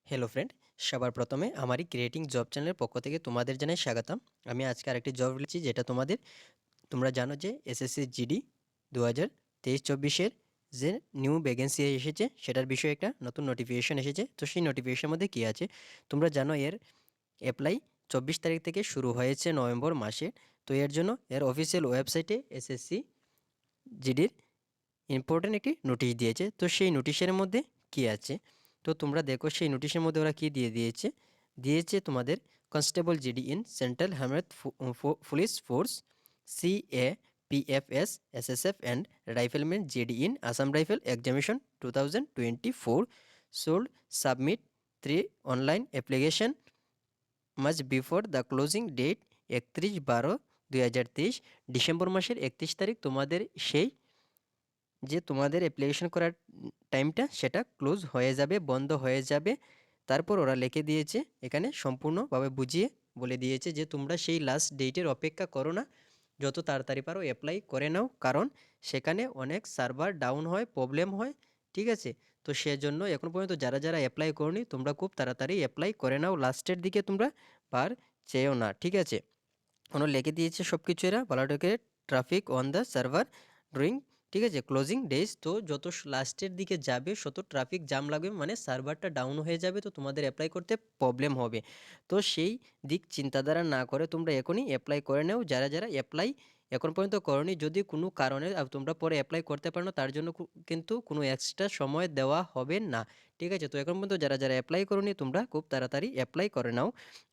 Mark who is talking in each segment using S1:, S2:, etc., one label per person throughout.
S1: Hello friend, সবার প্রথমে আমারই ক্রিয়েটিং জব চ্যানেলের পক্ষ থেকে তোমাদের জানাই স্বাগতম। আমি আজকে আরেকটি জব রেখেছি, যেটা তোমরা জানো যে এসএসসি জিডি 2023-24-এর যে নিউ ভ্যাকেন্সি এসেছে, সেটার বিষয়ে একটা নতুন নোটিফিকেশন এসেছে। তো সেই নোটিফিকেশনের মধ্যে কী আছে তোমরা জানো। এর অ্যাপ্লাই 24 তারিখ থেকে শুরু হয়েছে নভেম্বর মাসে। তো এর জন্য এর অফিসিয়াল ওয়েবসাইটে এসএসসি জিডির ইম্পর্টেন্ট একটি নোটিশ দিয়েছে। তো সেই নোটিশের মধ্যে কি আছে তো তোমরা দেখো। সেই নোটিশের মধ্যে ওরা কি দিয়েছে তোমাদের constable GD in central health police force, CA, PFS, SSF and rifleman GD in Assam rifle examination 2024 should submit 3 online application much before the closing date 31/12/2023। December মাসের 31 তারিখ তোমাদের সেই তোমাদের অ্যাপ্লিকেশন করার টাইমটা সেটা ক্লোজ হয়ে যাবে, বন্ধ হয়ে যাবে। তারপর ওরা লিখে দিয়েছে এখানে, সম্পূর্ণভাবে বুঝিয়ে বলে দিয়েছে যে তোমরা সেই লাস্ট ডেটের অপেক্ষা করো না, যত তাড়াতাড়ি পারো অ্যাপ্লাই করে নাও, কারণ সেখানে অনেক সার্ভার ডাউন হয়, প্রবলেম হয়। ঠিক আছে, তো সেজন্য এখন পর্যন্ত যারা যারা অ্যাপ্লাই করনি তোমরা খুব তাড়াতাড়ি অ্যাপ্লাই করে নাও, লাস্টের দিকে তোমরা পার চেয়েও না। ঠিক আছে, ওরা লিখে দিয়েছে সব কিছু, এরা বলাটাকে traffic on the server drawing. ঠিক আছে, ক্লোজিং ডেজ, তো যত লাস্টের দিকে যাবে তত ট্রাফিক জ্যাম লাগবে, মানে সার্ভারটা ডাউন হয়ে যাবে, তো তোমাদের অ্যাপ্লাই করতে প্রবলেম হবে। তো সেই দিক চিন্তাধারা না করে তোমরা এখনই অ্যাপ্লাই করে নাও, যারা যারা অ্যাপ্লাই এখন পর্যন্ত করনি। যদি কোনো কারণে তোমরা পরে অ্যাপ্লাই করতে পারো না, তার জন্য কিন্তু কোনো এক্সট্রা সময় দেওয়া হবে না। ঠিক আছে, তো এখন পর্যন্ত যারা যারা অ্যাপ্লাই করোনি তোমরা খুব তাড়াতাড়ি অ্যাপ্লাই করে নাও।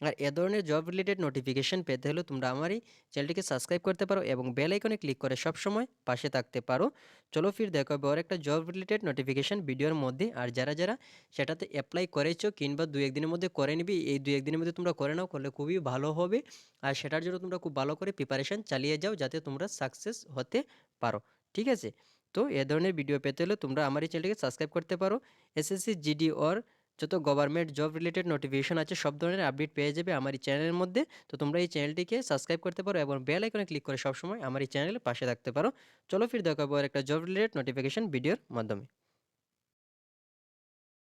S1: আর এ ধরনের জব রিলেটেড নোটিফিকেশন পেতে হলে তোমরা আমারই চ্যানেলটিকে সাবস্ক্রাইব করতে পারো এবং বেল আইকনে ক্লিক করে সব সময় পাশে থাকতে পারো। চলো ফির দেখা হবে আর একটা জব রিলেটেড নোটিফিকেশন ভিডিওর মধ্যে। আর যারা যারা সেটাতে অ্যাপ্লাই করেছো কিংবা 2-1 দিনের মধ্যে করে নিবি, এই 2-1 দিনের মধ্যে তোমরা করে নাও, করলে খুবই ভালো হবে। আর সেটার জন্য তোমরা খুব ভালো করে প্রিপারেশান চালিয়ে যাও, যাতে তোমরা সাকসেস হতে পারো। ঠিক আছে, তো এ ধরনের ভিডিও পেতে হলে তোমরা আমার এই চ্যানেলটিকে সাবস্ক্রাইব করতে পারো। এসএসসি জিডি ওর যত গভর্নমেন্ট জব রিলেটেড নোটিফিকেশন আছে সব ধরনের আপডেট পেয়ে যাবে আমার এই চ্যানেলের মধ্যে। তো তোমরা এই চ্যানেলটিকে সাবস্ক্রাইব করতে পারো এবং বেল আইকনে ক্লিক করে সবসময় আমার এই চ্যানেলের পাশে থাকতে পারো। চলো ফির দেখা হবে আর একটা জব রিলেটেড নোটিফিকেশন ভিডিওর মাধ্যমে।